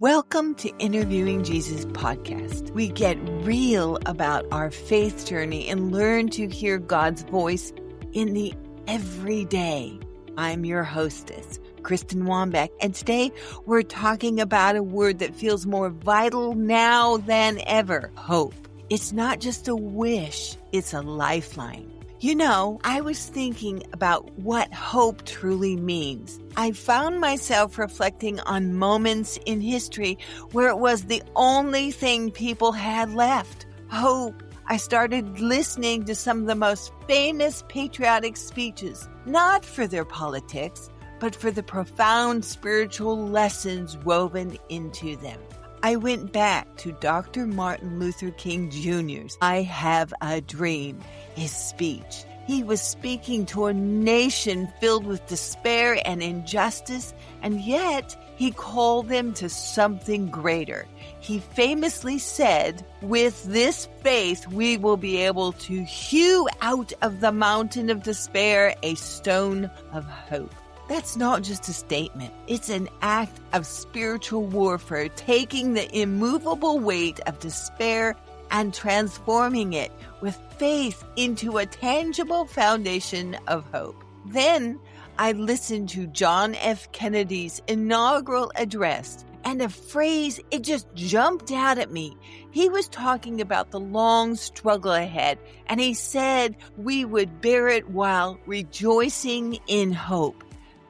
Welcome to Interviewing Jesus podcast. We get real about our faith journey and learn to hear God's voice in the everyday. I'm your hostess, Kristen Wambeck, and today we're talking about a word that feels more vital now than ever: hope. It's not just a wish, it's a lifeline. You know, I was thinking about what hope truly means. I found myself reflecting on moments in history where it was the only thing people had left: hope. I started listening to some of the most famous patriotic speeches, not for their politics, but for the profound spiritual lessons woven into them. I went back to Dr. Martin Luther King Jr.'s "I Have a Dream," his speech. He was speaking to a nation filled with despair and injustice, and yet he called them to something greater. He famously said, "With this faith, we will be able to hew out of the mountain of despair a stone of hope." That's not just a statement. It's an act of spiritual warfare, taking the immovable weight of despair and transforming it with faith into a tangible foundation of hope. Then I listened to John F. Kennedy's inaugural address, and a phrase, it just jumped out at me. He was talking about the long struggle ahead, and he said we would bear it while rejoicing in hope.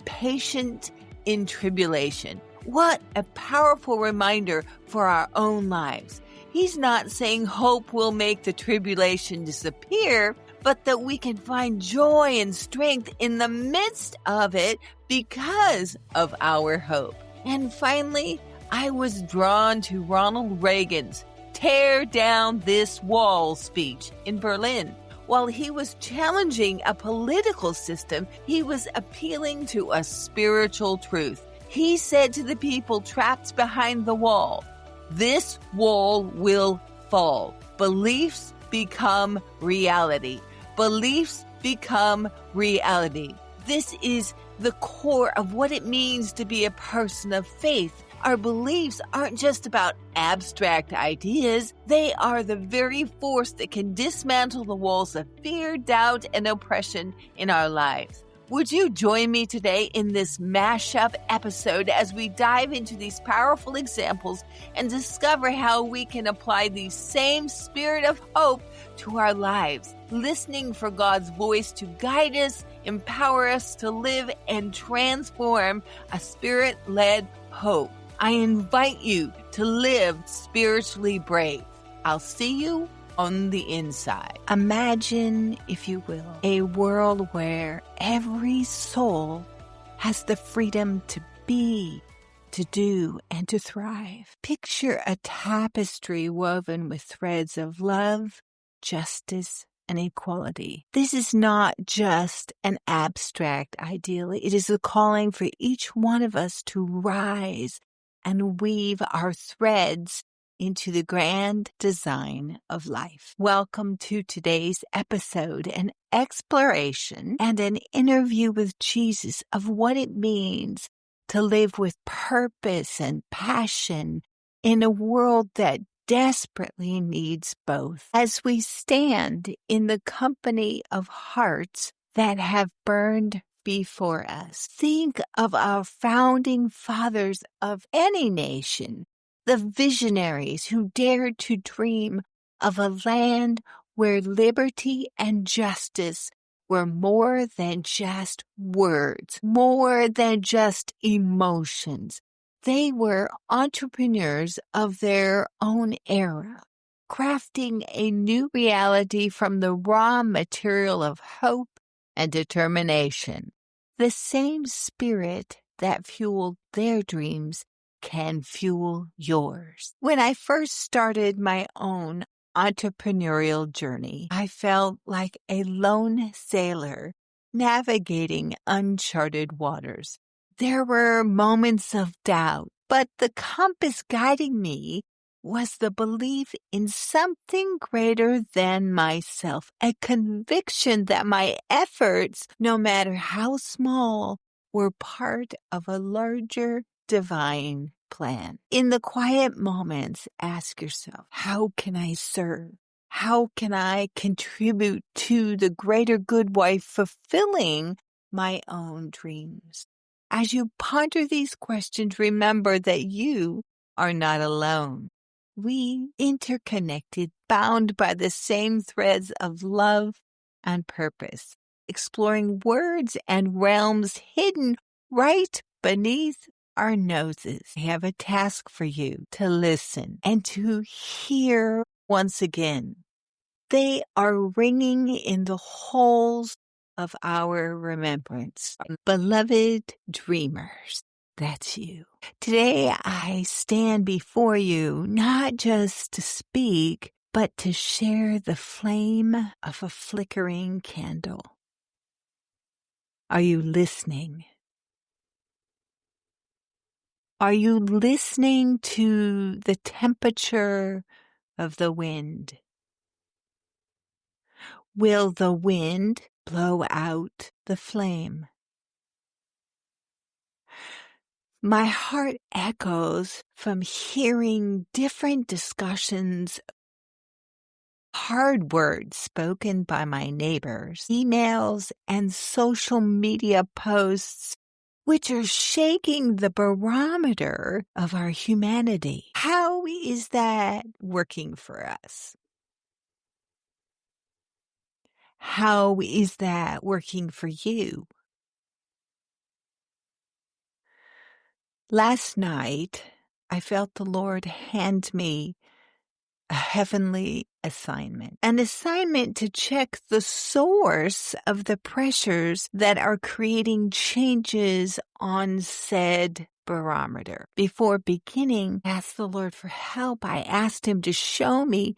Patient in tribulation. What a powerful reminder for our own lives. He's not saying hope will make the tribulation disappear, but that we can find joy and strength in the midst of it because of our hope. And finally, I was drawn to Ronald Reagan's "Tear Down This Wall" speech in Berlin. While he was challenging a political system, he was appealing to a spiritual truth. He said to the people trapped behind the wall, "This wall will fall. Beliefs become reality. Beliefs become reality." This is the core of what it means to be a person of faith. Our beliefs aren't just about abstract ideas. They are the very force that can dismantle the walls of fear, doubt, and oppression in our lives. Would you join me today in this mashup episode as we dive into these powerful examples and discover how we can apply the same spirit of hope to our lives, listening for God's voice to guide us, empower us to live and transform a spirit-led hope. I invite you to live spiritually brave. I'll see you on the inside. Imagine, if you will, a world where every soul has the freedom to be, to do, and to thrive. Picture a tapestry woven with threads of love, justice, and equality. This is not just an abstract ideal. It is a calling for each one of us to rise and weave our threads into the grand design of life. Welcome to today's episode, an exploration and an interview with Jesus of what it means to live with purpose and passion in a world that desperately needs both. As we stand in the company of hearts that have burned before us, think of our founding fathers of any nation, the visionaries who dared to dream of a land where liberty and justice were more than just words, more than just emotions. They were entrepreneurs of their own era, crafting a new reality from the raw material of hope and determination. The same spirit that fueled their dreams can fuel yours. When I first started my own entrepreneurial journey, I felt like a lone sailor navigating uncharted waters. There were moments of doubt, but the compass guiding me was the belief in something greater than myself, a conviction that my efforts, no matter how small, were part of a larger divine plan. In the quiet moments, ask yourself, how can I serve? How can I contribute to the greater good while fulfilling my own dreams? As you ponder these questions, remember that you are not alone. We interconnected, bound by the same threads of love and purpose, exploring words and realms hidden right beneath our noses. I have a task for you to listen and to hear once again. They are ringing in the halls of our remembrance. Beloved dreamers, that's you. Today I stand before you not just to speak, but to share the flame of a flickering candle. Are you listening? Are you listening to the temperature of the wind? Will the wind blow out the flame? My heart echoes from hearing different discussions, hard words spoken by my neighbors, emails, and social media posts, which are shaking the barometer of our humanity. How is that working for us? How is that working for you? Last night, I felt the Lord hand me a heavenly assignment, an assignment to check the source of the pressures that are creating changes on said barometer. Before beginning, I asked the Lord for help. I asked him to show me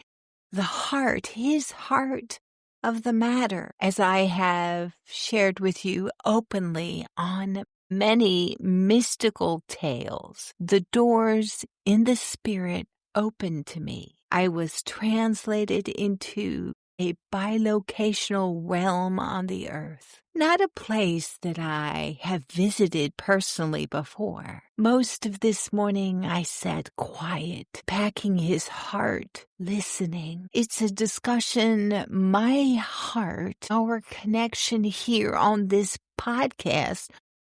the heart, his heart of the matter, as I have shared with you openly on many mystical tales. The doors in the spirit opened to me. I was translated into a bilocational realm on the earth, not a place that I have visited personally before. Most of this morning I sat quiet, packing his heart, listening. It's a discussion my heart, our connection here on this podcast,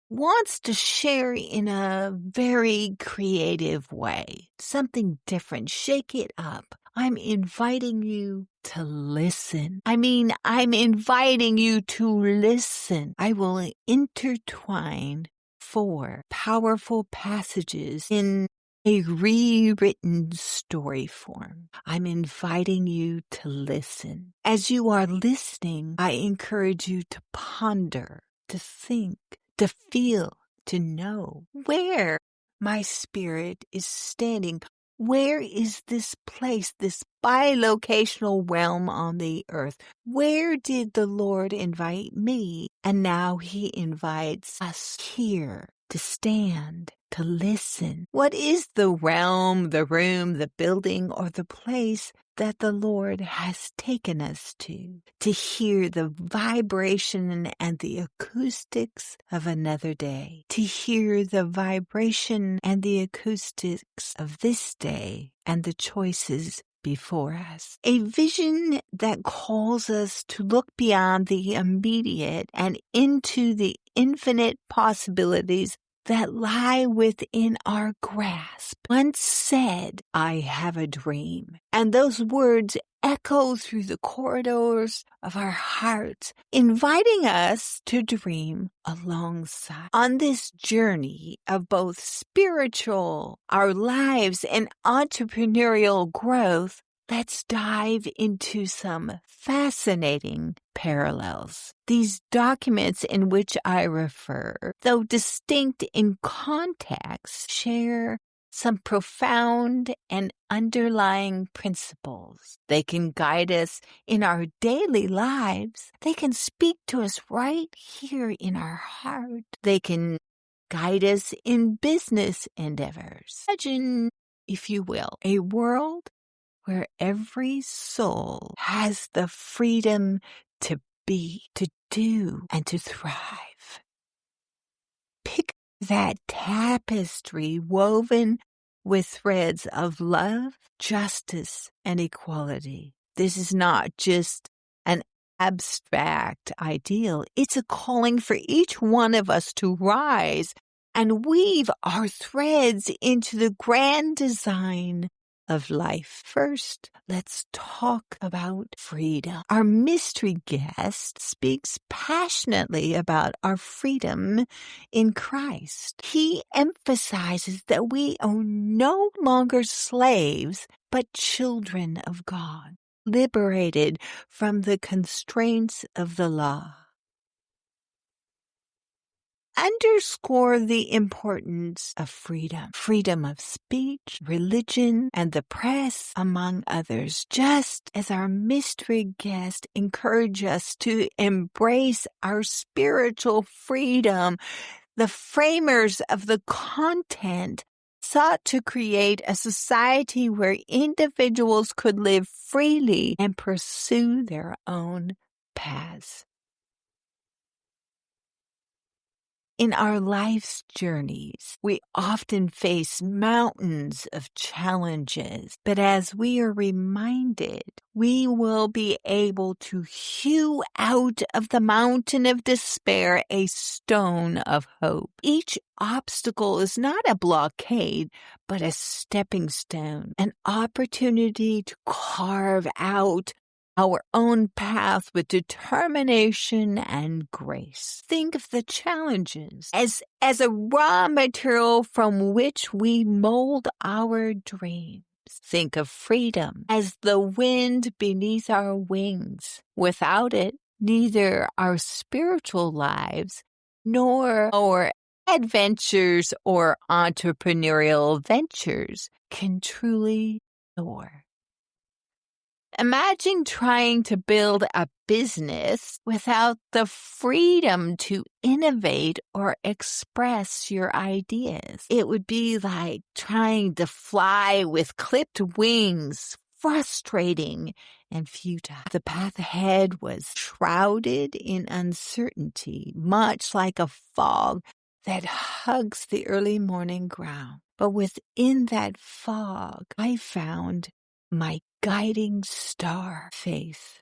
wants to share in a very creative way. Something different. Shake it up. I'm inviting you to listen. I'm inviting you to listen. I will intertwine 4 powerful passages in a rewritten story form. I'm inviting you to listen. As you are listening, I encourage you to ponder, to think, to feel, to know where my spirit is standing. Where is this place, this bilocational realm on the earth? Where did the Lord invite me? And now he invites us here to stand, to listen. What is the realm, the room, the building, or the place that the Lord has taken us to hear the vibration and the acoustics of another day, to hear the vibration and the acoustics of this day and the choices before us. A vision that calls us to look beyond the immediate and into the infinite possibilities that lie within our grasp. Once said, I have a dream. And those words echo through the corridors of our hearts, inviting us to dream alongside. On this journey of both spiritual, our lives, and entrepreneurial growth, let's dive into some fascinating parallels. These documents in which I refer, though distinct in context, share some profound and underlying principles. They can guide us in our daily lives. They can speak to us right here in our heart. They can guide us in business endeavors. Imagine, if you will, a world where every soul has the freedom to be, to do, and to thrive. Pick that tapestry woven with threads of love, justice, and equality. This is not just an abstract ideal. It's a calling for each one of us to rise and weave our threads into the grand design of life. First, let's talk about freedom. Our mystery guest speaks passionately about our freedom in Christ. He emphasizes that we are no longer slaves, but children of God, liberated from the constraints of the law. Underscore the importance of freedom of speech, religion, and the press, among others, just as our mystery guest encouraged us to embrace our spiritual freedom. The framers of the content sought to create a society where individuals could live freely and pursue their own paths. In our life's journeys, we often face mountains of challenges, but as we are reminded, we will be able to hew out of the mountain of despair a stone of hope. Each obstacle is not a blockade, but a stepping stone, an opportunity to carve out our own path with determination and grace. Think of the challenges as a raw material from which we mold our dreams. Think of freedom as the wind beneath our wings. Without it, neither our spiritual lives nor our adventures or entrepreneurial ventures can truly soar. Imagine trying to build a business without the freedom to innovate or express your ideas. It would be like trying to fly with clipped wings, frustrating and futile. The path ahead was shrouded in uncertainty, much like a fog that hugs the early morning ground. But within that fog, I found my guiding star, faith.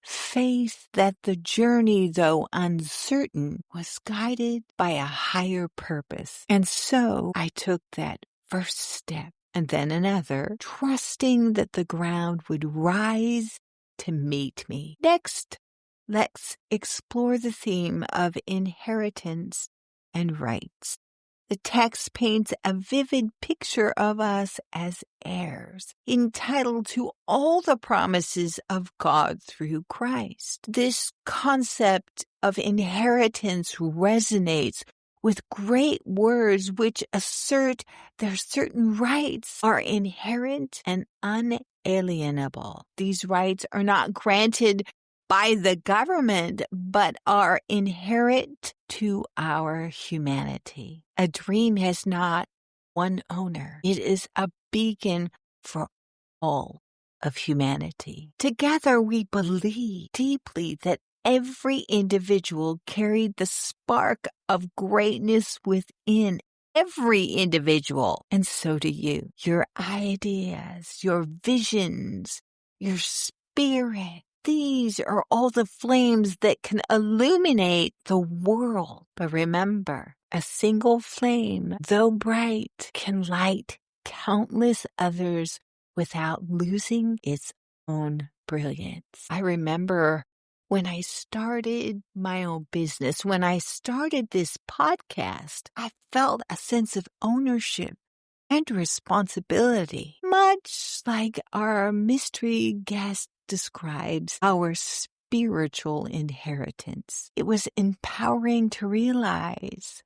Faith that the journey, though uncertain, was guided by a higher purpose. And so I took that first step and then another, trusting that the ground would rise to meet me. Next, let's explore the theme of inheritance and rights. The text paints a vivid picture of us as heirs, entitled to all the promises of God through Christ. This concept of inheritance resonates with great words which assert that certain rights are inherent and unalienable. These rights are not granted by the government, but are inherent to our humanity. A dream has not one owner. It is a beacon for all of humanity. Together we believe deeply that every individual carried the spark of greatness within every individual, and so do you. Your ideas, your visions, your spirit. These are all the flames that can illuminate the world. But remember, a single flame, though bright, can light countless others without losing its own brilliance. I remember when I started my own business, when I started this podcast, I felt a sense of ownership and responsibility, much like our mystery guest describes our spiritual inheritance. It was empowering to realize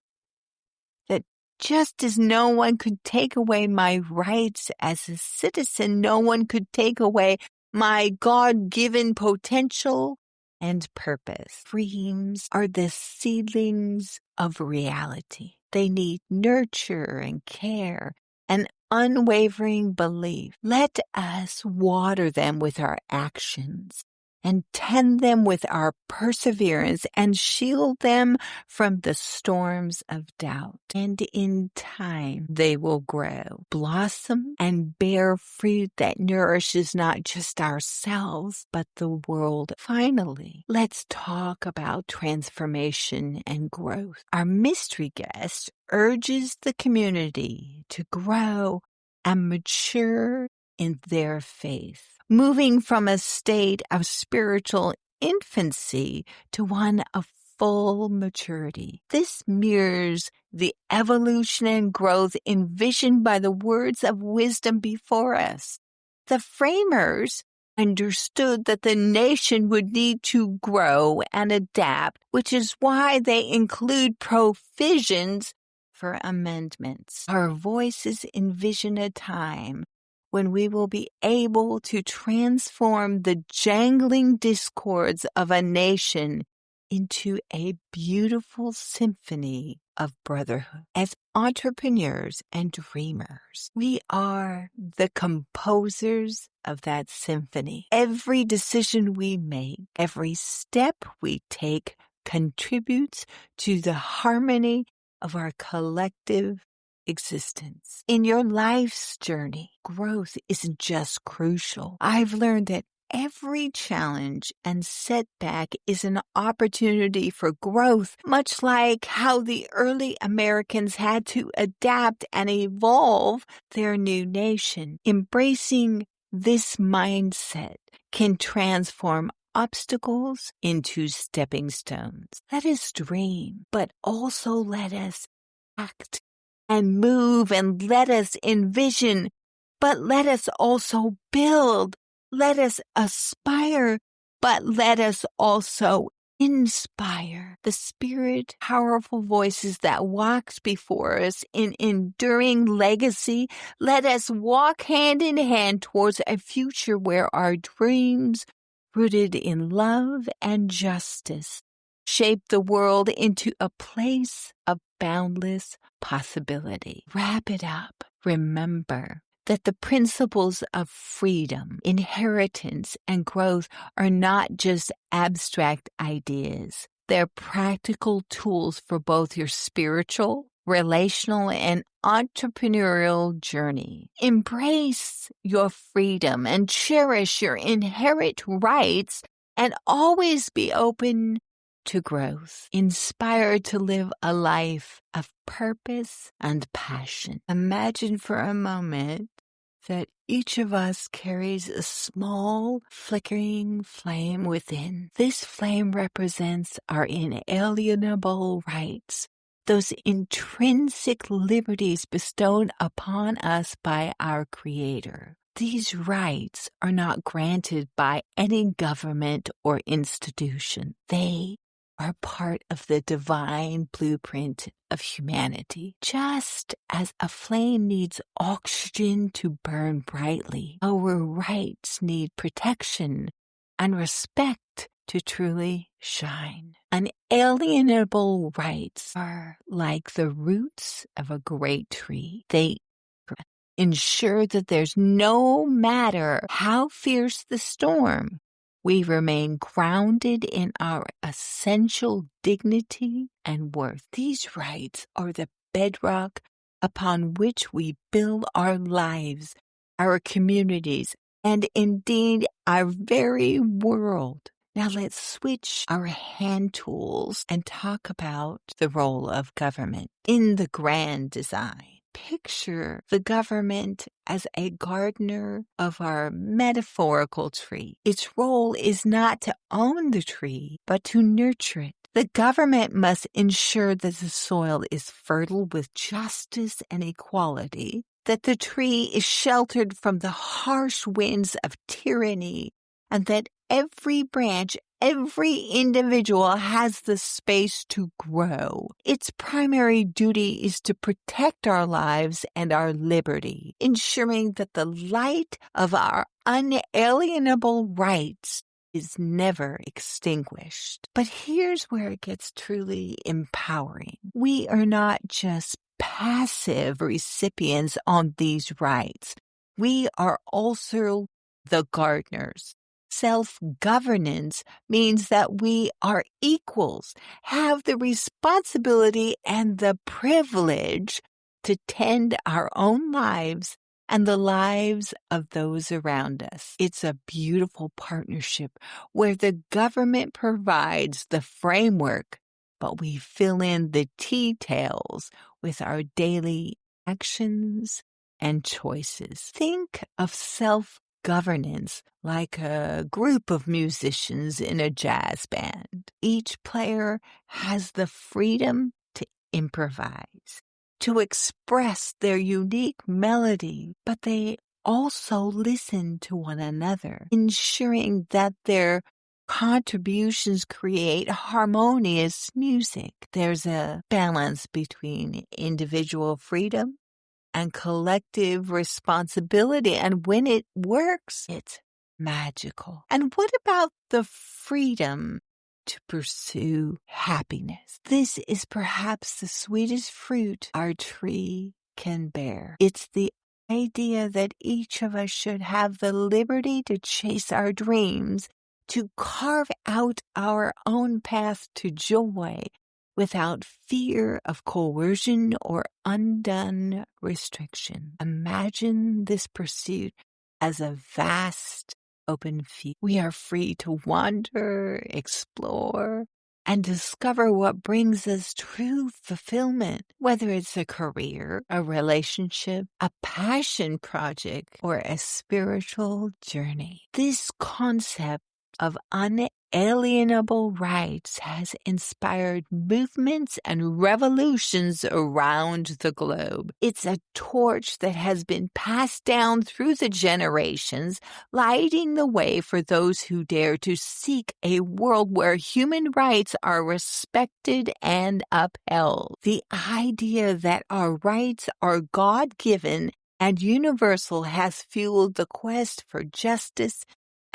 that just as no one could take away my rights as a citizen, no one could take away my God-given potential and purpose. Dreams are the seedlings of reality. They need nurture and care and unwavering belief. Let us water them with our actions and tend them with our perseverance and shield them from the storms of doubt. And in time, they will grow, blossom, and bear fruit that nourishes not just ourselves, but the world. Finally, let's talk about transformation and growth. Our mystery guest urges the community to grow and mature in their faith, moving from a state of spiritual infancy to one of full maturity. This mirrors the evolution and growth envisioned by the words of wisdom before us. The framers understood that the nation would need to grow and adapt, which is why they include provisions for amendments. Our voices envision a time when we will be able to transform the jangling discords of a nation into a beautiful symphony of brotherhood. As entrepreneurs and dreamers, we are the composers of that symphony. Every decision we make, every step we take contributes to the harmony of our collective existence. In your life's journey, growth isn't just crucial. I've learned that every challenge and setback is an opportunity for growth, much like how the early Americans had to adapt and evolve their new nation. Embracing this mindset can transform obstacles into stepping stones. Let us dream, but also let us act and move, and let us envision, but let us also build. Let us aspire, but let us also inspire. The spirit, powerful voices that walks before us in enduring legacy. Let us walk hand in hand towards a future where our dreams, rooted in love and justice, shape the world into a place of boundless possibility. Wrap it up. Remember that the principles of freedom, inheritance, and growth are not just abstract ideas. They're practical tools for both your spiritual, relational, and entrepreneurial journey. Embrace your freedom and cherish your inherent rights, and always be open to growth, inspired to live a life of purpose and passion. Imagine for a moment that each of us carries a small, flickering flame within. This flame represents our inalienable rights, those intrinsic liberties bestowed upon us by our Creator. These rights are not granted by any government or institution. They are part of the divine blueprint of humanity. Just as a flame needs oxygen to burn brightly, our rights need protection and respect to truly shine. Unalienable rights are like the roots of a great tree. They ensure that no matter how fierce the storm, we remain grounded in our essential dignity and worth. These rights are the bedrock upon which we build our lives, our communities, and indeed our very world. Now let's switch our hand tools and talk about the role of government in the grand design. Picture the government as a gardener of our metaphorical tree. Its role is not to own the tree, but to nurture it. The government must ensure that the soil is fertile with justice and equality, that the tree is sheltered from the harsh winds of tyranny, and that every branch, every individual has the space to grow. Its primary duty is to protect our lives and our liberty, ensuring that the light of our unalienable rights is never extinguished. But here's where it gets truly empowering. We are not just passive recipients on these rights. We are also the gardeners, Self-governance means that we are equals, have the responsibility and the privilege to tend our own lives and the lives of those around us. It's a beautiful partnership where the government provides the framework, but we fill in the details with our daily actions and choices. Think of self-governance like a group of musicians in a jazz band. Each player has the freedom to improvise, to express their unique melody, but they also listen to one another, ensuring that their contributions create harmonious music. There's a balance between individual freedom and collective responsibility, and when it works, it's magical. And what about the freedom to pursue happiness? This is perhaps the sweetest fruit our tree can bear. It's the idea that each of us should have the liberty to chase our dreams, to carve out our own path to joy without fear of coercion or undone restriction. Imagine this pursuit as a vast open field. We are free to wander, explore, and discover what brings us true fulfillment, whether it's a career, a relationship, a passion project, or a spiritual journey. This concept of unalienable rights has inspired movements and revolutions around the globe. It's a torch that has been passed down through the generations, lighting the way for those who dare to seek a world where human rights are respected and upheld. The idea that our rights are God-given and universal has fueled the quest for justice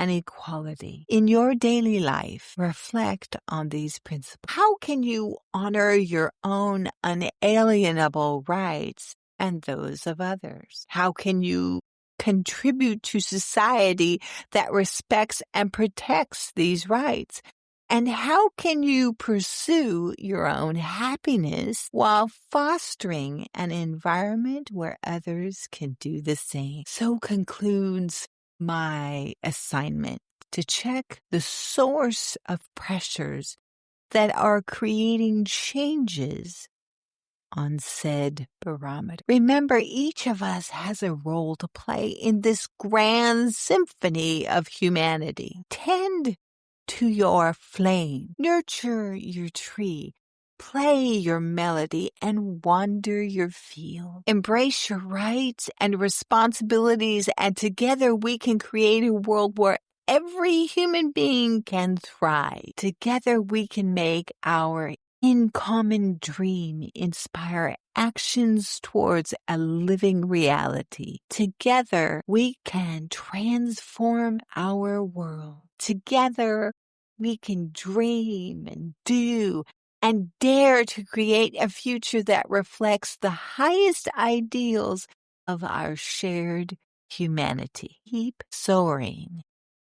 and equality. In your daily life, reflect on these principles. How can you honor your own unalienable rights and those of others? How can you contribute to society that respects and protects these rights? And how can you pursue your own happiness while fostering an environment where others can do the same? So concludes my assignment to check the source of pressures that are creating changes on said barometer. Remember, each of us has a role to play in this grand symphony of humanity. Tend to your flame, nurture your tree, play your melody, and wander your field. Embrace your rights and responsibilities, and together we can create a world where every human being can thrive. Together we can make our in common dream inspire actions towards a living reality. Together we can transform our world. Together we can dream and do and dare to create a future that reflects the highest ideals of our shared humanity. Keep soaring,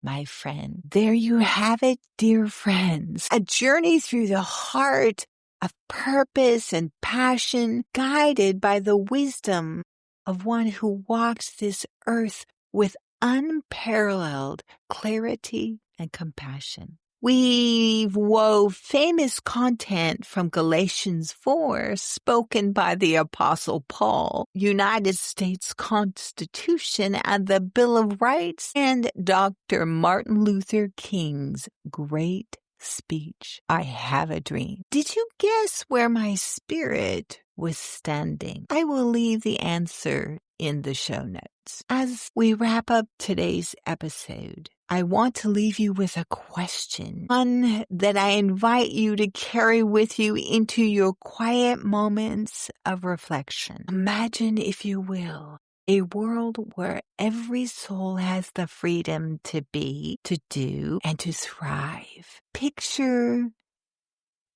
my friend. There you have it, dear friends. A journey through the heart of purpose and passion, guided by the wisdom of one who walks this earth with unparalleled clarity and compassion. We've wove famous content from Galatians 4, spoken by the Apostle Paul, United States Constitution and the Bill of Rights, and Dr. Martin Luther King's great speech, I Have a Dream. Did you guess where my spirit was standing? I will leave the answer in the show notes. As we wrap up today's episode, I want to leave you with a question, one that I invite you to carry with you into your quiet moments of reflection. Imagine, if you will, a world where every soul has the freedom to be, to do, and to thrive. Picture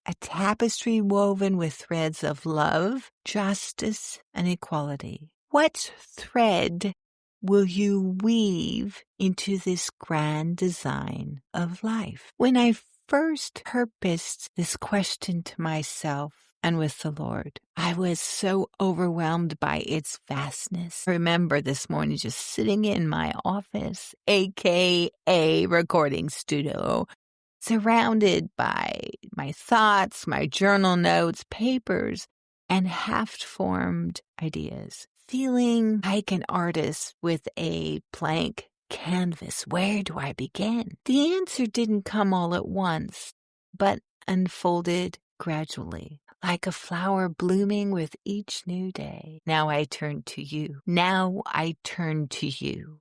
a tapestry woven with threads of love, justice, and equality. What thread will you weave into this grand design of life? When I first purposed this question to myself and with the Lord, I was so overwhelmed by its vastness. I remember this morning just sitting in my office, aka recording studio, surrounded by my thoughts, my journal notes, papers, and half-formed ideas. Feeling like an artist with a blank canvas. Where do I begin? The answer didn't come all at once, but unfolded gradually, like a flower blooming with each new day. Now I turn to you.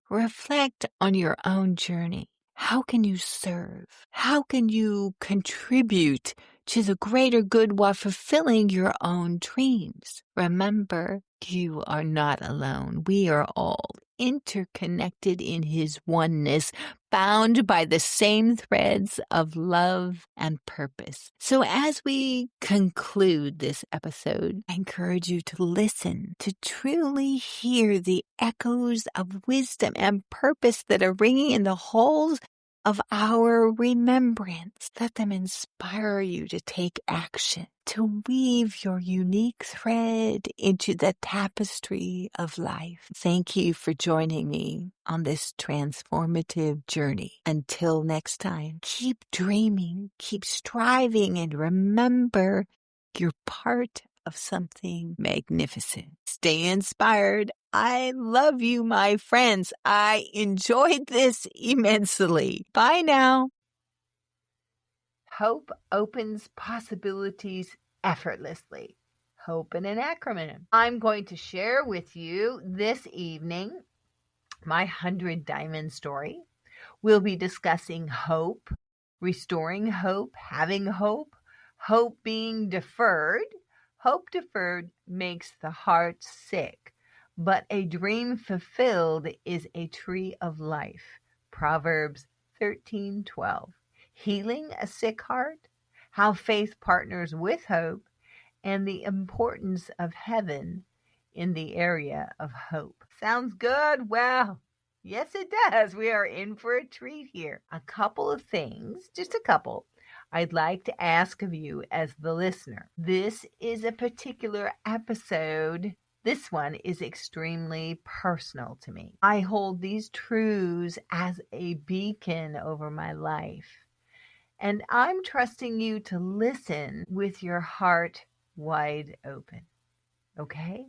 Reflect on your own journey. How can you serve? How can you contribute to the greater good while fulfilling your own dreams? Remember, you are not alone. We are all interconnected in His oneness, bound by the same threads of love and purpose. So as we conclude this episode, I encourage you to listen, to truly hear the echoes of wisdom and purpose that are ringing in the halls of our remembrance. Let them inspire you to take action, to weave your unique thread into the tapestry of life. Thank you for joining me on this transformative journey. Until next time, keep dreaming, keep striving, and remember you're part of something magnificent. Stay inspired. I love you, my friends. I enjoyed this immensely. Bye now. Hope opens possibilities effortlessly. Hope in an acronym. I'm going to share with you this evening my 100 Diamond story. We'll be discussing hope, restoring hope, having hope, hope being deferred. Hope deferred makes the heart sick, but a dream fulfilled is a tree of life. Proverbs 13:12. Healing a sick heart, how faith partners with hope, and the importance of heaven in the area of hope. Sounds good? Well, yes, it does. We are in for a treat here. A couple of things, just a couple, I'd like to ask of you as the listener. This is a particular episode. This one is extremely personal to me. I hold these truths as a beacon over my life. And I'm trusting you to listen with your heart wide open. Okay?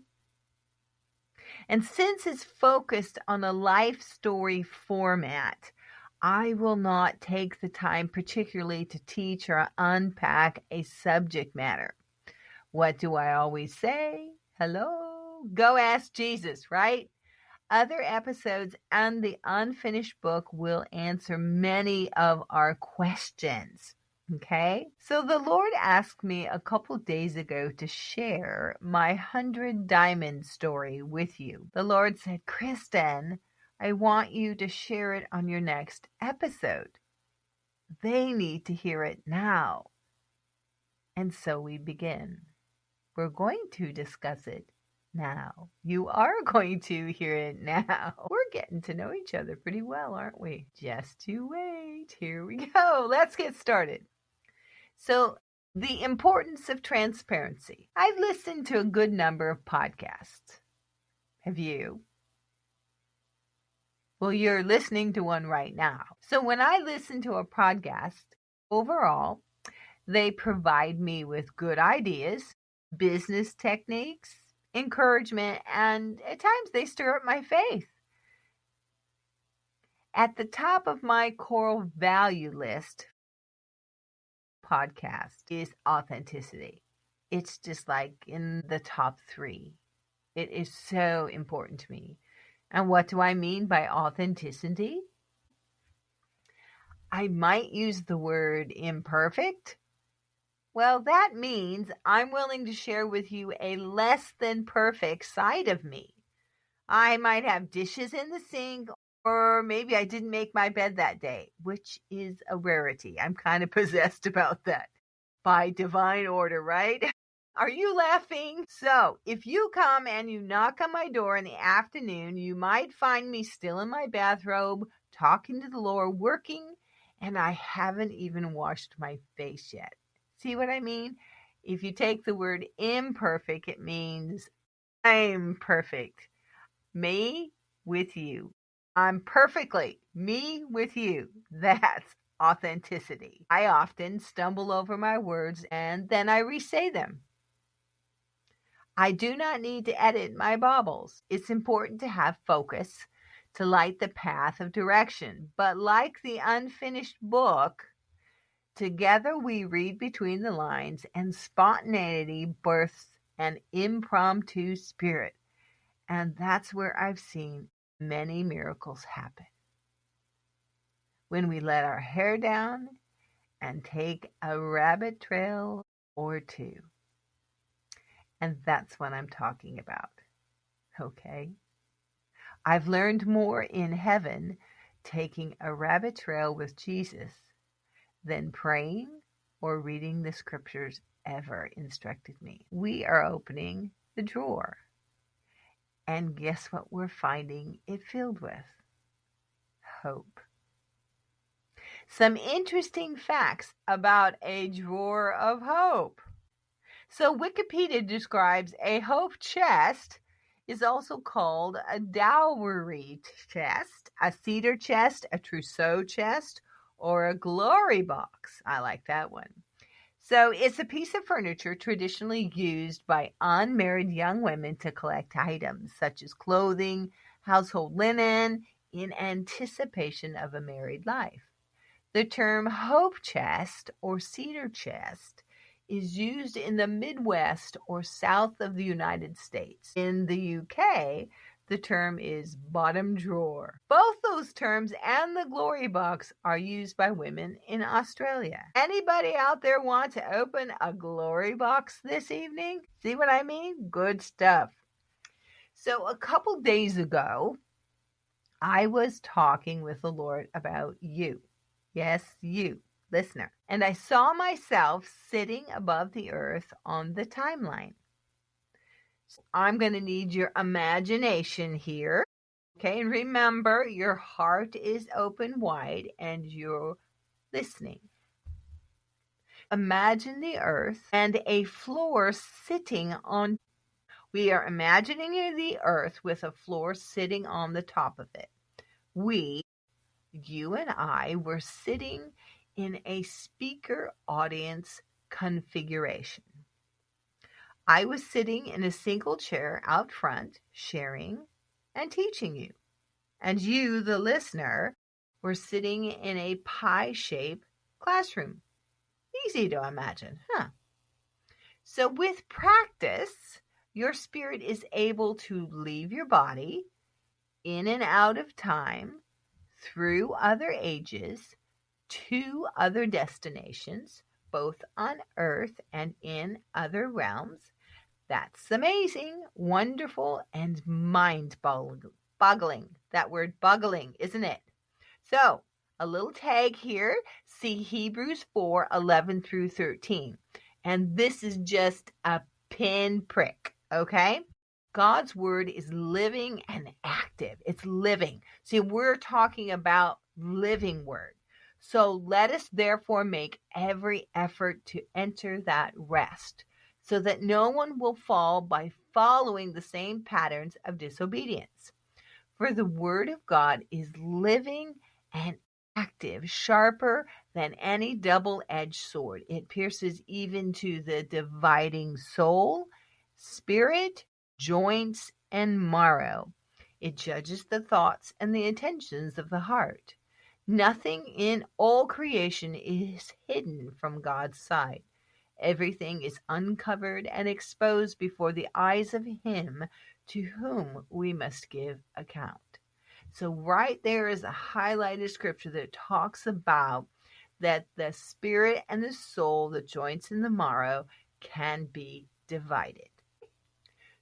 And since it's focused on a life story format, I will not take the time particularly to teach or unpack a subject matter. What do I always say? Hello? Go ask Jesus, right? Other episodes and the unfinished book will answer many of our questions. Okay? So the Lord asked me a couple days ago to share my 100 Diamond story with you. The Lord said, Kristen, I want you to share it on your next episode. They need to hear it now. And so we begin. We're going to discuss it now. You are going to hear it now. We're getting to know each other pretty well, aren't we? Just you wait. Here we go. Let's get started. So, the importance of transparency. I've listened to a good number of podcasts. Have you? Well, you're listening to one right now. So when I listen to a podcast, overall, they provide me with good ideas, business techniques, encouragement, and at times they stir up my faith. At the top of my core value list podcast is authenticity. It's just like in the top 3. It is so important to me. And what do I mean by authenticity? I might use the word imperfect. Well, that means I'm willing to share with you a less than perfect side of me. I might have dishes in the sink, or maybe I didn't make my bed that day, which is a rarity. I'm kind of possessed about that. By divine order, right? Are you laughing? So, if you come and you knock on my door in the afternoon, you might find me still in my bathrobe, talking to the Lord, working, and I haven't even washed my face yet. See what I mean? If you take the word imperfect, it means I'm perfect. Me with you. I'm perfectly me with you. That's authenticity. I often stumble over my words and then I re-say them. I do not need to edit my baubles. It's important to have focus to light the path of direction. But like the unfinished book, together we read between the lines, and spontaneity births an impromptu spirit. And that's where I've seen many miracles happen. When we let our hair down and take a rabbit trail or two. And that's what I'm talking about. Okay? I've learned more in heaven taking a rabbit trail with Jesus than praying or reading the scriptures ever instructed me. We are opening the drawer. And guess what we're finding it filled with? Hope. Some interesting facts about a drawer of hope. So Wikipedia describes a hope chest is also called a dowry chest, a cedar chest, a trousseau chest, or a glory box. I like that one. So it's a piece of furniture traditionally used by unmarried young women to collect items such as clothing, household linen, in anticipation of a married life. The term hope chest or cedar chest is used in the Midwest or south of the United States. In the UK, the term is bottom drawer. Both those terms and the glory box are used by women in Australia. Anybody out there want to open a glory box this evening? See what I mean? Good stuff. So a couple days ago, I was talking with the Lord about you. Yes, you, listener. And I saw myself sitting above the earth on the timeline. So I'm going to need your imagination here. Okay, and remember, your heart is open wide and you're listening. Imagine the earth and a floor sitting on. We are imagining the earth with a floor sitting on the top of it. You and I were sitting in a speaker audience configuration. I was sitting in a single chair out front, sharing and teaching you. And you, the listener, were sitting in a pie-shaped classroom. Easy to imagine, huh? So with practice, your spirit is able to leave your body in and out of time, through other ages, to other destinations, both on earth and in other realms. That's amazing, wonderful, and mind-boggling. That word boggling, isn't it? So, a little tag here. See Hebrews 4:11 through 13. And this is just a pinprick, okay? God's word is living and active. It's living. See, we're talking about living word. So let us therefore make every effort to enter that rest, so that no one will fall by following the same patterns of disobedience. For the word of God is living and active, sharper than any double-edged sword. It pierces even to the dividing soul, spirit, joints, and marrow. It judges the thoughts and the intentions of the heart. Nothing in all creation is hidden from God's sight. Everything is uncovered and exposed before the eyes of Him to whom we must give account. So right there is a highlighted scripture that talks about that the spirit and the soul, the joints and the marrow, can be divided.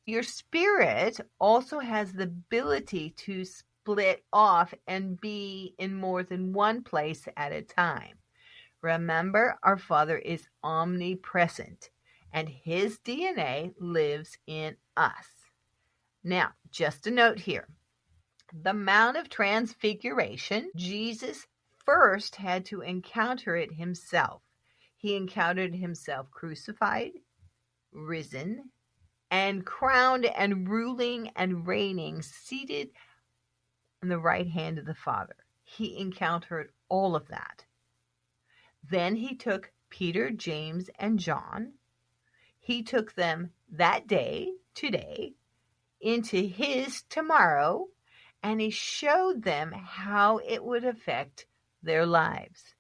Your spirit also has the ability to split off and be in more than one place at a time. Remember, our Father is omnipresent, and his DNA lives in us. Now, just a note here. The Mount of Transfiguration, Jesus first had to encounter it himself. He encountered himself crucified, risen, and crowned and ruling and reigning, seated on the right hand of the Father. He encountered all of that. Then he took Peter, James, and John. He took them that day, today, into his tomorrow, and he showed them how it would affect their lives.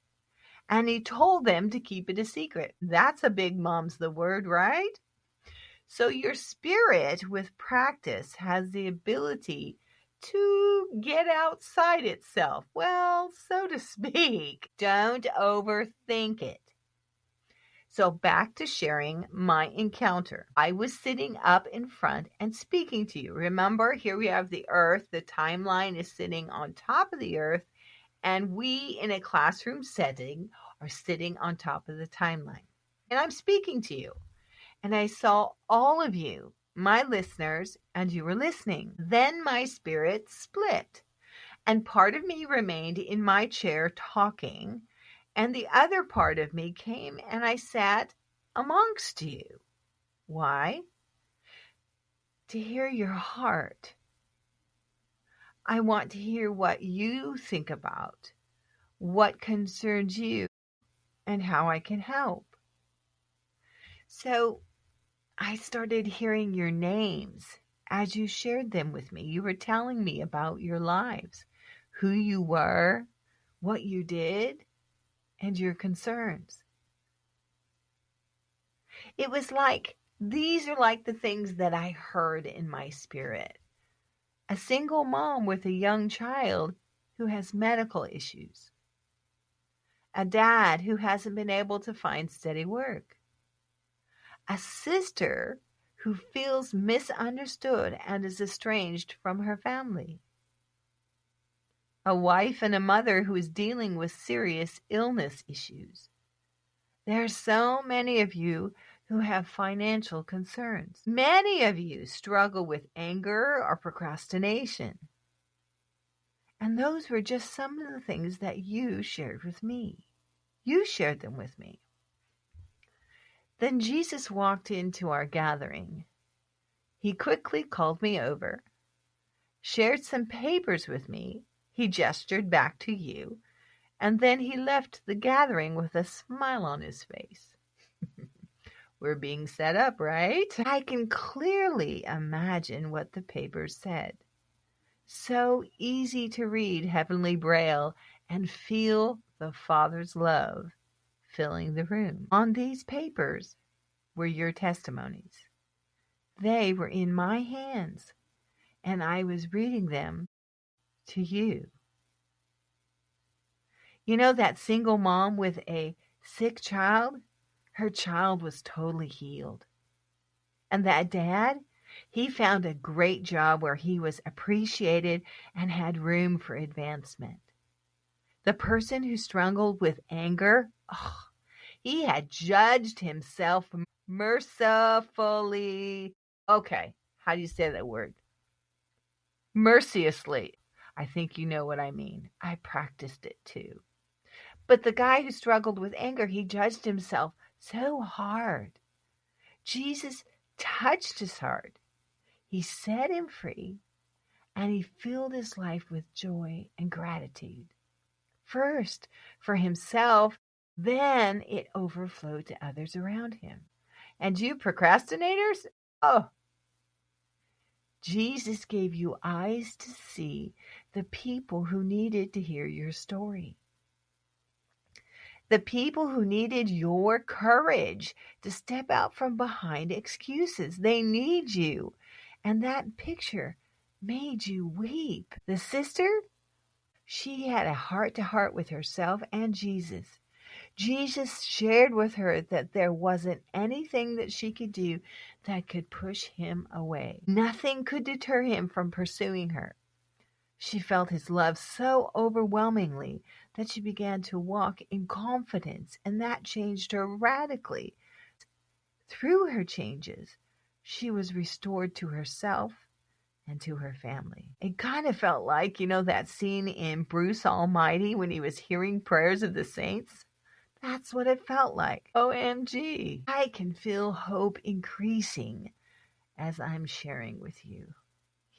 And he told them to keep it a secret. That's a big mom's the word, right? So your spirit with practice has the ability to get outside itself. Well, so to speak. Don't overthink it. So back to sharing my encounter. I was sitting up in front and speaking to you. Remember, here we have the earth. The timeline is sitting on top of the earth, and we in a classroom setting are sitting on top of the timeline. And I'm speaking to you. And I saw all of you, my listeners, and you were listening. Then my spirit split, and part of me remained in my chair talking, and the other part of me came and I sat amongst you. Why? To hear your heart. I want to hear what you think about, what concerns you, and how I can help. So I started hearing your names as you shared them with me. You were telling me about your lives, who you were, what you did, and your concerns. It was like, these are like the things that I heard in my spirit. A single mom with a young child who has medical issues. A dad who hasn't been able to find steady work. A sister who feels misunderstood and is estranged from her family. A wife and a mother who is dealing with serious illness issues. There are so many of you who have financial concerns. Many of you struggle with anger or procrastination. And those were just some of the things that you shared with me. You shared them with me. Then Jesus walked into our gathering. He quickly called me over, shared some papers with me. He gestured back to you, and then he left the gathering with a smile on his face. We're being set up, right? I can clearly imagine what the papers said. So easy to read Heavenly Braille and feel the Father's love filling the room. On these papers were your testimonies. They were in my hands, and I was reading them to you. You know that single mom with a sick child? Her child was totally healed. And that dad, he found a great job where he was appreciated and had room for advancement. The person who struggled with anger, he had judged himself mercifully. Okay, how do you say that word? Mercilessly. I think you know what I mean. I practiced it too. But the guy who struggled with anger, he judged himself so hard. Jesus touched his heart. He set him free, and he filled his life with joy and gratitude. First for himself, then it overflowed to others around him. And you procrastinators? Jesus gave you eyes to see the people who needed to hear your story. The people who needed your courage to step out from behind excuses. They need you. And that picture made you weep. The sister, she had a heart-to-heart with herself and Jesus. Jesus shared with her that there wasn't anything that she could do that could push him away. Nothing could deter him from pursuing her. She felt his love so overwhelmingly that she began to walk in confidence, and that changed her radically. Through her changes, she was restored to herself and to her family. It kind of felt like, that scene in Bruce Almighty when he was hearing prayers of the saints. That's what it felt like. OMG. I can feel hope increasing as I'm sharing with you.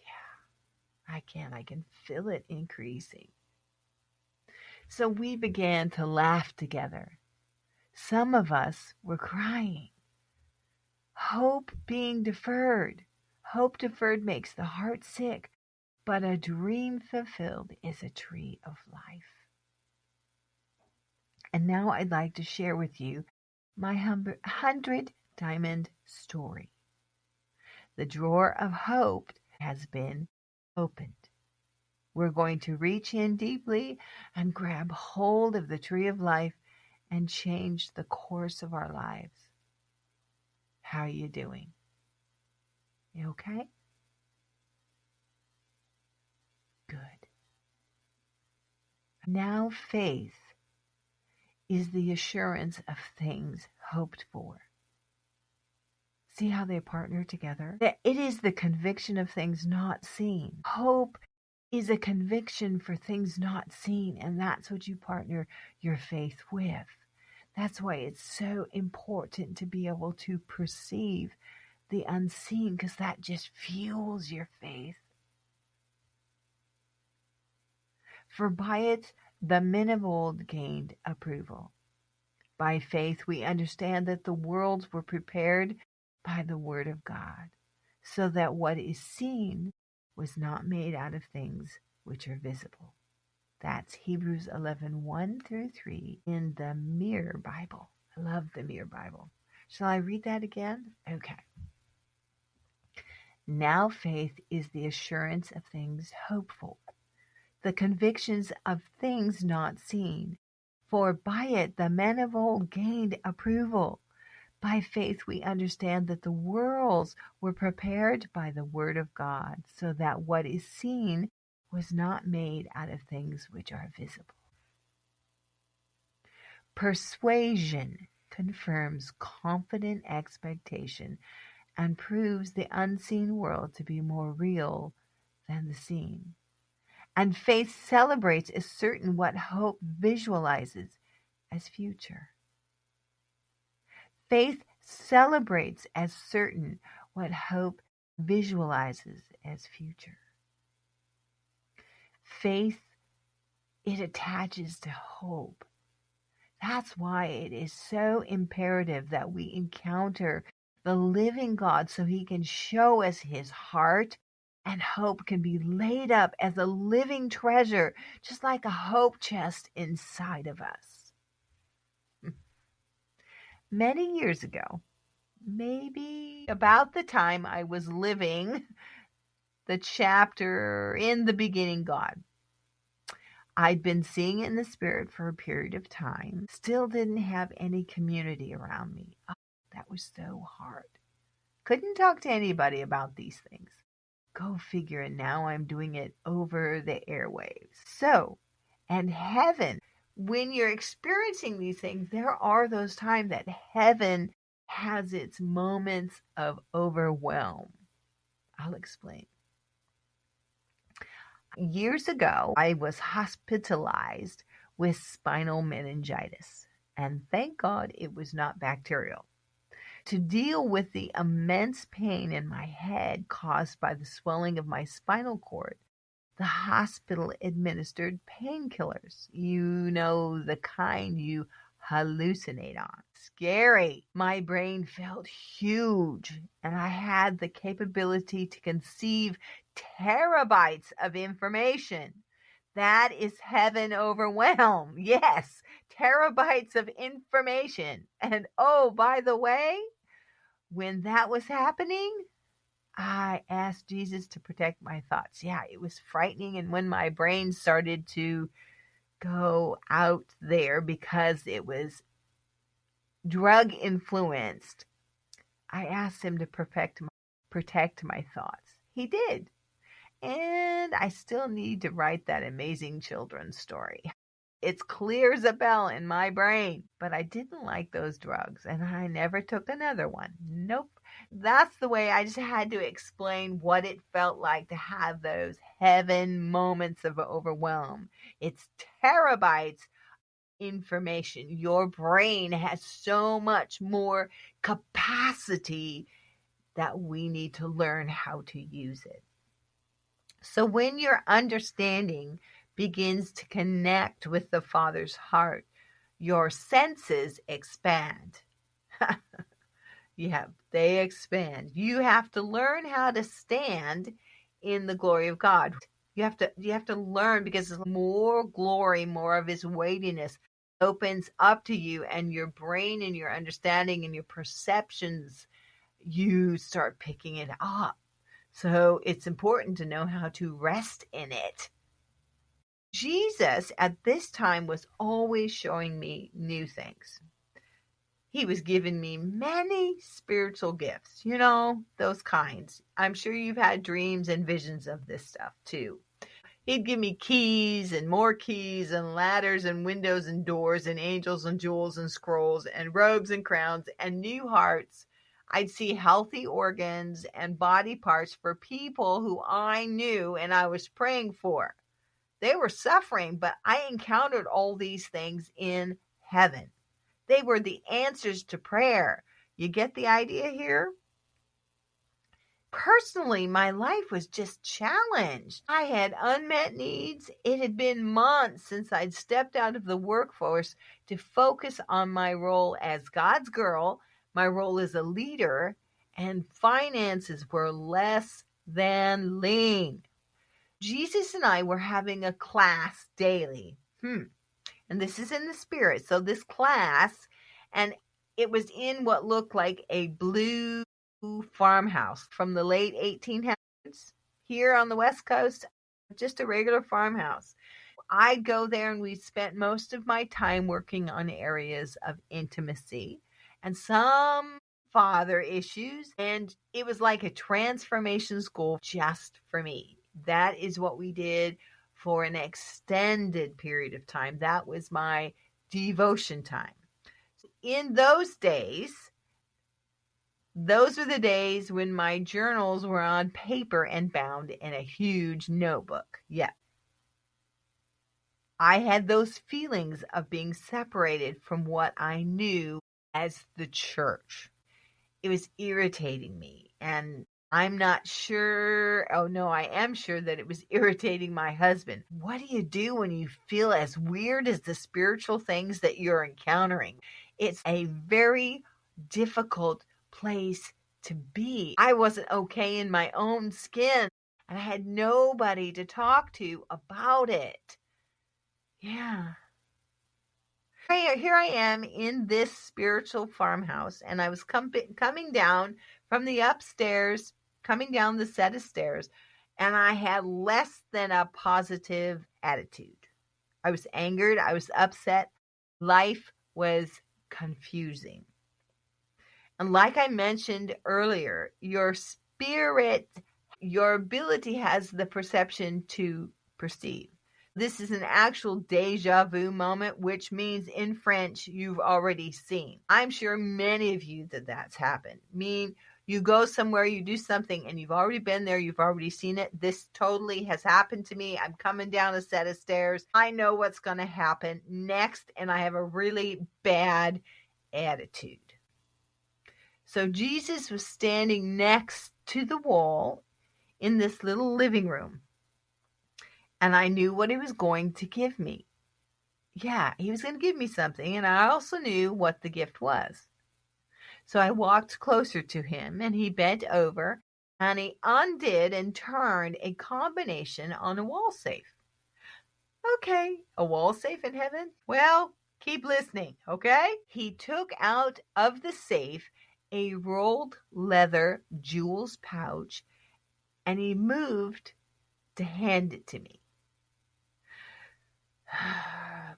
Yeah, I can. I can feel it increasing. So we began to laugh together. Some of us were crying. Hope being deferred. Hope deferred makes the heart sick, but a dream fulfilled is a tree of life. And now I'd like to share with you my 100 diamond story. The drawer of hope has been opened. We're going to reach in deeply and grab hold of the tree of life and change the course of our lives. How are you doing? You okay? Good. Now faith is the assurance of things hoped for. See how they partner together? It is the conviction of things not seen. Hope is a conviction for things not seen, and that's what you partner your faith with. That's why it's so important to be able to perceive the unseen, because that just fuels your faith. For by it the men of old gained approval. By faith we understand that the worlds were prepared by the word of God, so that what is seen was not made out of things which are visible. That's Hebrews 11:1-3 in the Mirror Bible. I love the Mirror Bible. Shall I read that again? Okay. Now faith is the assurance of things hoped for, the convictions of things not seen. For by it the men of old gained approval. By faith we understand that the worlds were prepared by the word of God, so that what is seen was not made out of things which are visible. Persuasion confirms confident expectation and proves the unseen world to be more real than the seen. And faith celebrates as certain what hope visualizes as future. Faith celebrates as certain what hope visualizes as future. Faith, it attaches to hope. That's why it is so imperative that we encounter the living God so he can show us his heart, and hope can be laid up as a living treasure, just like a hope chest inside of us. Many years ago, maybe about the time I was living the chapter in the beginning God, I'd been seeing in the spirit for a period of time, still didn't have any community around me. Oh, that was so hard. Couldn't talk to anybody about these things. Go figure, and now I'm doing it over the airwaves. So, and heaven, when you're experiencing these things, there are those times that heaven has its moments of overwhelm. I'll explain. Years ago, I was hospitalized with spinal meningitis, and thank God it was not bacterial. To deal with the immense pain in my head caused by the swelling of my spinal cord, the hospital administered painkillers. You know, the kind you hallucinate on. Scary. My brain felt huge, and I had the capability to conceive terabytes of information. That is heaven overwhelmed. Yes, terabytes of information. And oh, by the way, when that was happening, I asked Jesus to protect my thoughts. Yeah, it was frightening. And when my brain started to go out there because it was drug influenced, I asked him to protect my thoughts. He did. And I still need to write that amazing children's story. It's clear as a bell in my brain. But I didn't like those drugs, and I never took another one. Nope. That's the way I just had to explain what it felt like to have those heaven moments of overwhelm. It's terabytes information. Your brain has so much more capacity that we need to learn how to use it. So when your understanding begins to connect with the Father's heart, your senses expand. They expand. You have to learn how to stand in the glory of God. You have to learn, because there's more glory, more of his weightiness opens up to you, and your brain and your understanding and your perceptions, you start picking it up. So it's important to know how to rest in it. Jesus at this time was always showing me new things. He was giving me many spiritual gifts, those kinds. I'm sure you've had dreams and visions of this stuff too. He'd give me keys and more keys and ladders and windows and doors and angels and jewels and scrolls and robes and crowns and new hearts. I'd see healthy organs and body parts for people who I knew and I was praying for. They were suffering, but I encountered all these things in heaven. They were the answers to prayer. You get the idea here? Personally, my life was just challenged. I had unmet needs. It had been months since I'd stepped out of the workforce to focus on my role as God's girl, my role as a leader, and finances were less than lean. Jesus and I were having a class daily. And this is in the spirit. So this class, and it was in what looked like a blue farmhouse from the late 1800s here on the West Coast, just a regular farmhouse. I'd go there, and we spent most of my time working on areas of intimacy and some father issues. And it was like a transformation school just for me. That is what we did for an extended period of time. That was my devotion time. In those days, those were the days when my journals were on paper and bound in a huge notebook. Yeah. I had those feelings of being separated from what I knew as the church. It was irritating me, and I'm not sure. Oh, no, I am sure that it was irritating my husband. What do you do when you feel as weird as the spiritual things that you're encountering? It's a very difficult place to be. I wasn't okay in my own skin, and I had nobody to talk to about it. Yeah. Here I am in this spiritual farmhouse, and I was coming down from the upstairs, coming down the set of stairs, and I had less than a positive attitude. I was angered. I was upset. Life was confusing. And like I mentioned earlier, your spirit, your ability has the perception to perceive. This is an actual deja vu moment, which means in French, you've already seen. I'm sure many of you that's happened. You go somewhere, you do something, and you've already been there, you've already seen it. This totally has happened to me. I'm coming down a set of stairs. I know what's going to happen next, and I have a really bad attitude. So Jesus was standing next to the wall in this little living room. And I knew what he was going to give me. Yeah, he was going to give me something, and I also knew what the gift was. So I walked closer to him, and he bent over, and he undid and turned a combination on a wall safe. Okay, a wall safe in heaven? Well, keep listening, okay? He took out of the safe a rolled leather jewels pouch, and he moved to hand it to me.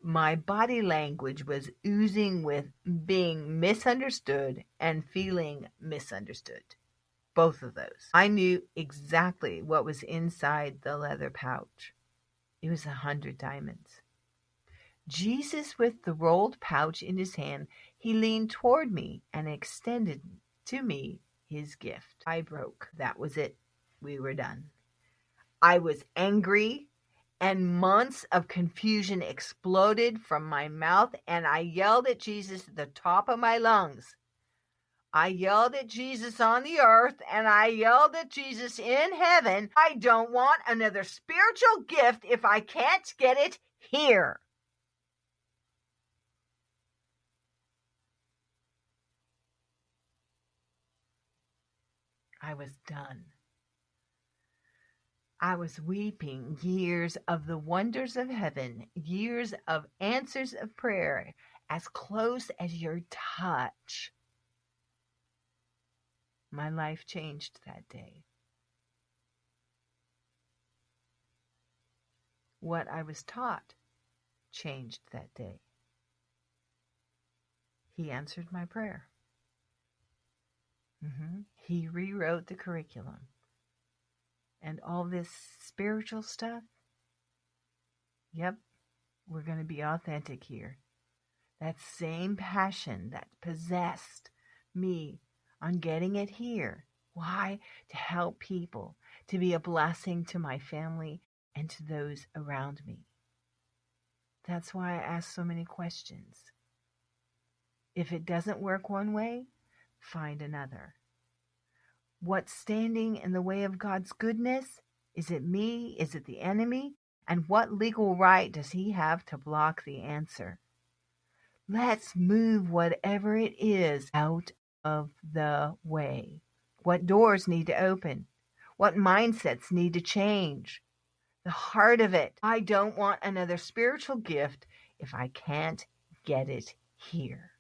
My body language was oozing with being misunderstood and feeling misunderstood. Both of those. I knew exactly what was inside the leather pouch. It was 100 diamonds. Jesus, with the rolled pouch in his hand, he leaned toward me and extended to me his gift. I broke. That was it. We were done. I was angry, and months of confusion exploded from my mouth, and I yelled at Jesus at the top of my lungs. I yelled at Jesus on the earth, and I yelled at Jesus in heaven. I don't want another spiritual gift if I can't get it here. I was done. I was weeping years of the wonders of heaven, years of answers of prayer, as close as your touch. My life changed that day. What I was taught changed that day. He answered my prayer. He rewrote the curriculum. And all this spiritual stuff, yep, we're going to be authentic here. That same passion that possessed me on getting it here. Why? To help people, to be a blessing to my family and to those around me. That's why I ask so many questions. If it doesn't work one way, find another. What's standing in the way of God's goodness? Is it me? Is it the enemy? And what legal right does he have to block the answer? Let's move whatever it is out of the way. What doors need to open? What mindsets need to change? The heart of it. I don't want another spiritual gift if I can't get it here.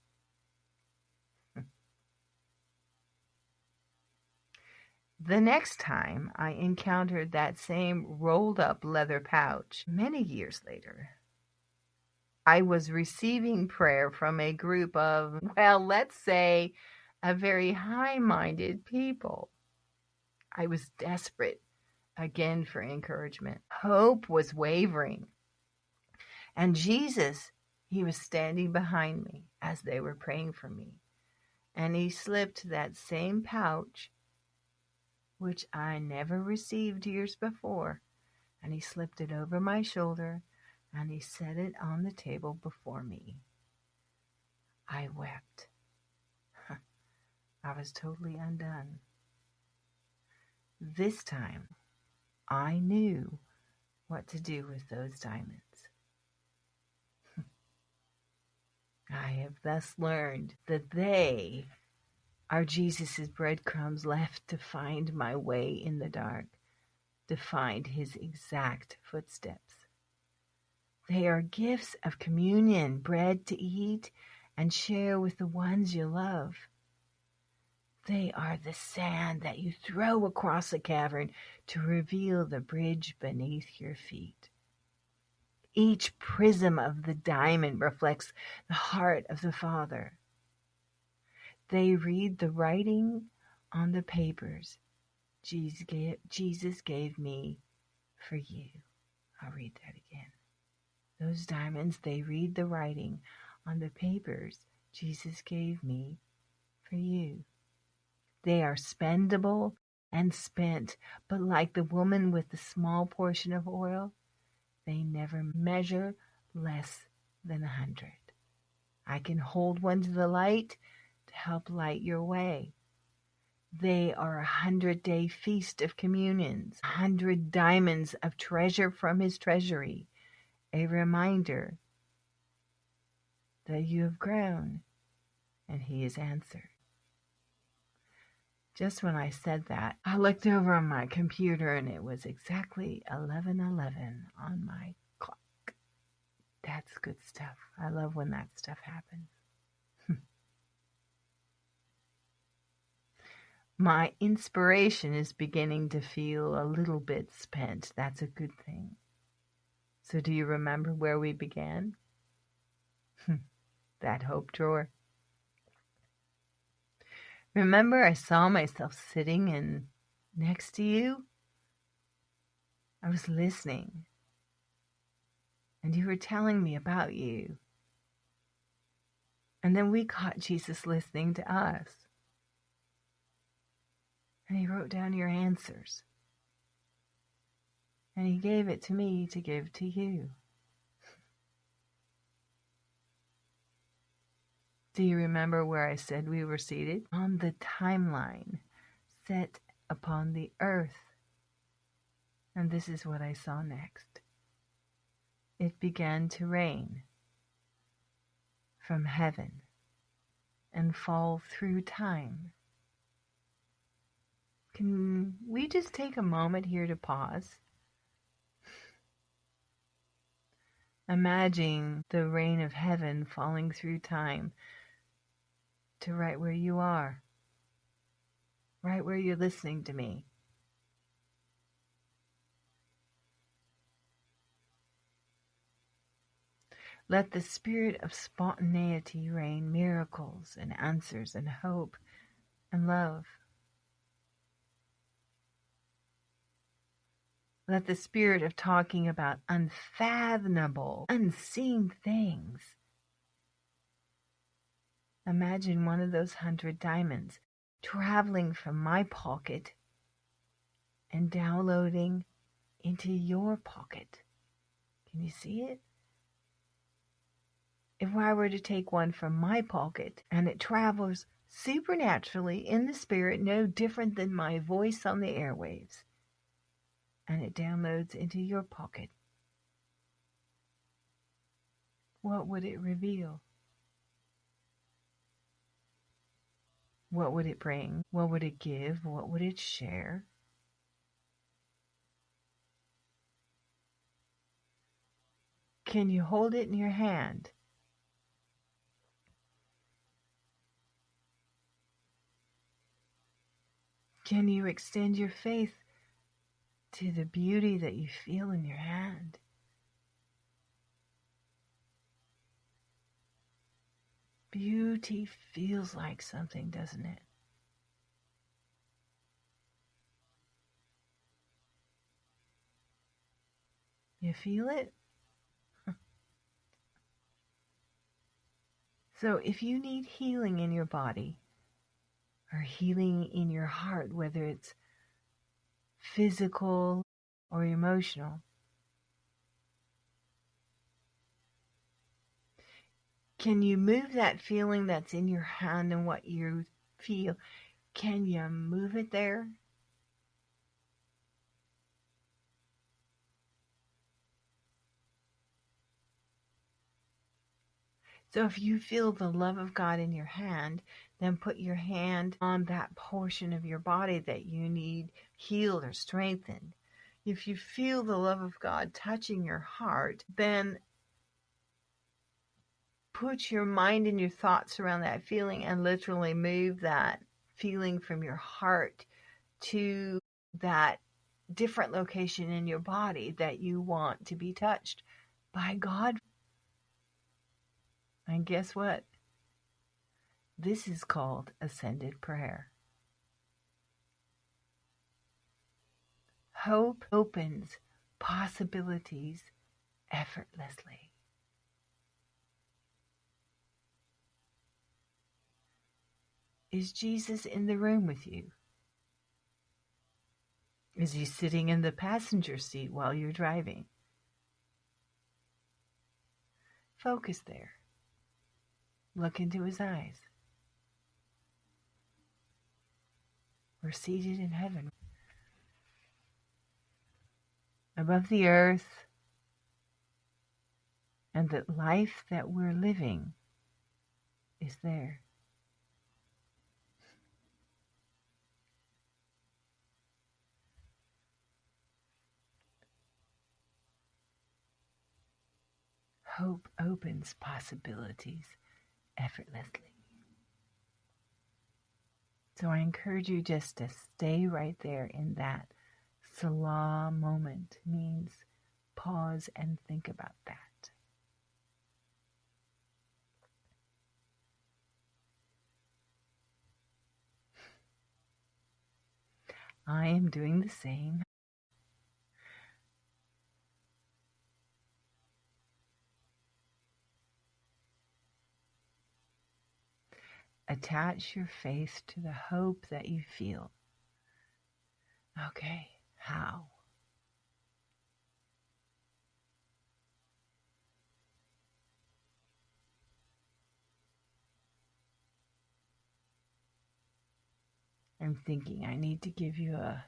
The next time I encountered that same rolled up leather pouch, many years later, I was receiving prayer from a group of, well, let's say, a very high-minded people. I was desperate again for encouragement. Hope was wavering. And Jesus, he was standing behind me as they were praying for me. And he slipped that same pouch, which I never received years before, and he slipped it over my shoulder, and he set it on the table before me. I wept. I was totally undone. This time, I knew what to do with those diamonds. I have thus learned that they are Jesus' breadcrumbs left to find my way in the dark, to find his exact footsteps. They are gifts of communion, bread to eat and share with the ones you love. They are the sand that you throw across a cavern to reveal the bridge beneath your feet. Each prism of the diamond reflects the heart of the Father. They read the writing on the papers Jesus gave me for you. I'll read that again. Those diamonds, they read the writing on the papers Jesus gave me for you. They are spendable and spent, but like the woman with the small portion of oil, they never measure less than 100. I can hold one to the light to help light your way. They are 100-day feast of communions, 100 diamonds of treasure from his treasury, a reminder that you have grown and he has answered. Just when I said that, I looked over on my computer and it was exactly 11:11 on my clock. That's good stuff. I love when that stuff happens. My inspiration is beginning to feel a little bit spent. That's a good thing. So do you remember where we began? That hope drawer. Remember, I saw myself sitting in next to you. I was listening. And And you were telling me about you. And then we caught Jesus listening to us. And he wrote down your answers. And he gave it to me to give to you. Do you remember where I said we were seated? On the timeline set upon the earth. And this is what I saw next. It began to rain from heaven and fall through time. Can we just take a moment here to pause? Imagine the rain of heaven falling through time to right where you are, right where you're listening to me. Let the spirit of spontaneity rain miracles and answers and hope and love. Let the spirit of talking about unfathomable, unseen things. Imagine one of those 100 diamonds traveling from my pocket and downloading into your pocket. Can you see it? If I were to take one from my pocket and it travels supernaturally in the spirit, no different than my voice on the airwaves, and it downloads into your pocket, what would it reveal? What would it bring? What would it give? What would it share? Can you hold it in your hand? Can you extend your faith to the beauty that you feel in your hand? Beauty feels like something, doesn't it? You feel it? So if you need healing in your body or healing in your heart, whether it's physical or emotional, can you move that feeling that's in your hand and what you feel? Can you move it there? So if you feel the love of God in your hand, then put your hand on that portion of your body that you need healed or strengthened. If you feel the love of God touching your heart, then put your mind and your thoughts around that feeling and literally move that feeling from your heart to that different location in your body that you want to be touched by God. And guess what? This is called ascended prayer. Hope opens possibilities effortlessly. Is Jesus in the room with you? Is he sitting in the passenger seat while you're driving? Focus there. Look into his eyes. We're seated in heaven, above the earth, and the life that we're living is there. Hope opens possibilities effortlessly. So I encourage you just to stay right there in that Salah moment. Means pause and think about that. I am doing the same. attach your faith to the hope that you feel. Okay, how? I'm thinking I need to give you a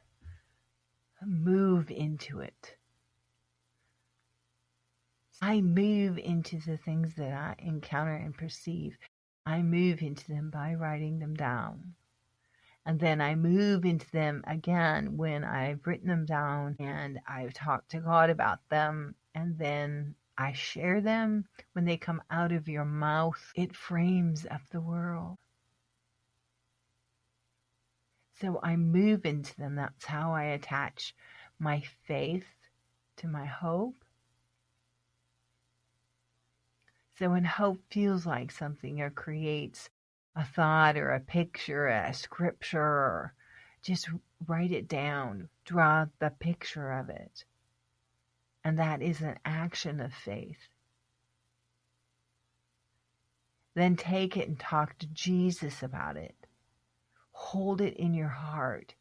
move into it. I move into the things that I encounter and perceive. I move into them by writing them down. And then I move into them again when I've written them down and I've talked to God about them. And then I share them. When they come out of your mouth, it frames up the world. So I move into them. That's how I attach my faith to my hope. So when hope feels like something or creates a thought or a picture, a scripture, just write it down. Draw the picture of it. And that is an action of faith. Then take it and talk to Jesus about it. Hold it in your heart.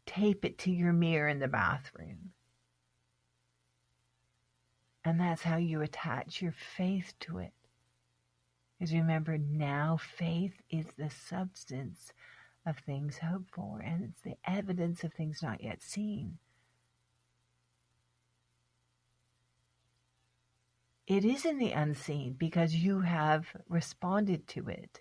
Tape it to your mirror in the bathroom. And that's how you attach your faith to it. Because remember, now faith is the substance of things hoped for, and it's the evidence of things not yet seen. It is in the unseen because you have responded to it.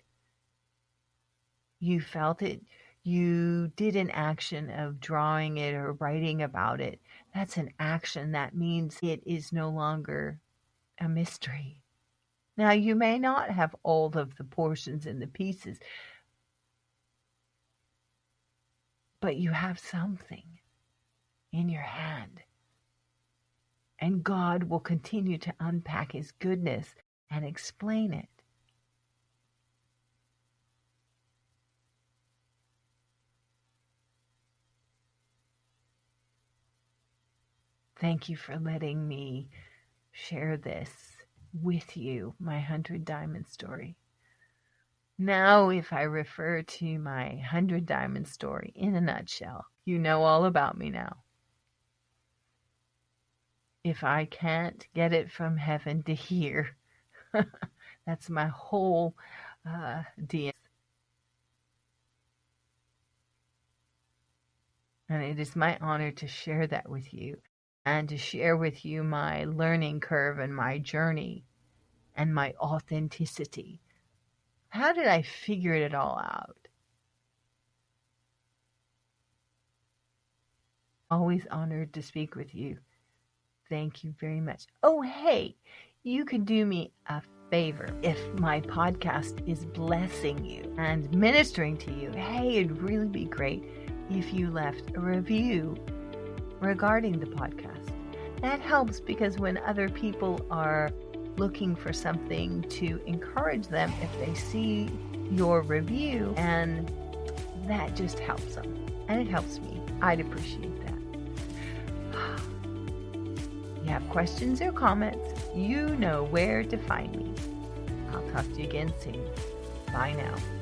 You felt it. You did an action of drawing it or writing about it. That's an action. That means it is no longer a mystery. Now, you may not have all of the portions and the pieces, but you have something in your hand. And God will continue to unpack His goodness and explain it. Thank you for letting me share this with you, my 100 Diamond story. Now, if I refer to my 100 Diamond story in a nutshell, you know all about me now. If I can't get it from heaven to here, that's my whole DNA. And it is my honor to share that with you and to share with you my learning curve and my journey and my authenticity. How did I figure it all out? Always honored to speak with you. Thank you very much. Oh, hey, you can do me a favor. If my podcast is blessing you and ministering to you, hey, it'd really be great if you left a review regarding the podcast. That helps because when other people are looking for something to encourage them, if they see your review, and that just helps them. And it helps me. I'd appreciate that. If you have questions or comments, you know where to find me. I'll talk to you again soon. Bye now.